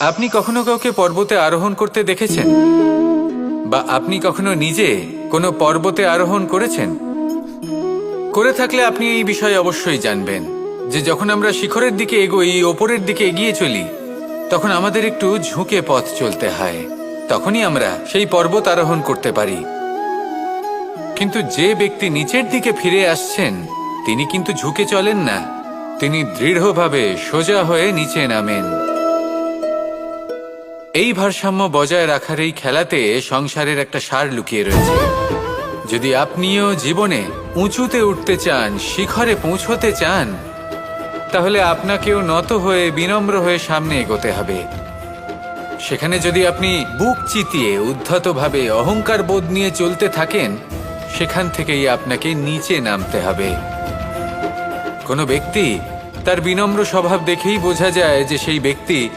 আপনি কখনো কাউকে পর্বতে আরোহণ করতে দেখেছেন? বা আপনি কখনো নিজে কোনো পর্বতে আরোহণ করেছেন? করে থাকলে আপনি এই বিষয়ে অবশ্যই জানবেন যে যখন আমরা শিখরের দিকে এগোই, ওপরের দিকে এগিয়ে চলি, তখন আমাদের একটু ঝুঁকে পথ চলতে হয়। তখনই আমরা সেই পর্বত আরোহণ করতে পারি। কিন্তু যে ব্যক্তি নিচের দিকে ফিরে আসছেন, তিনি কিন্তু ঝুঁকে চলেন না, তিনি দৃঢ়ভাবে সোজা হয়ে নিচে নামেন। এই ভারসাম্য বজায় রাখার এই খেলাতে সংসারের একটা সার লুকিয়ে রয়েছে। যদি আপনিও জীবনে উঁচুতে উঠতে চান, শিখরে পৌঁছতে চান, তাহলে আপনাকেও নত হয়ে, বিনম্র হয়ে সামনে এগোতে হবে। সেখানে যদি আপনি বুক চিতিয়ে উদ্ধতভাবে অহংকার বোধ নিয়ে চলতে থাকেন, সেখান থেকেই আপনাকে নিচে নামতে হবে। কোনো ব্যক্তি তার বিনম্র স্বভাব দেখেই বোঝা যায় যে সেই ব্যক্তি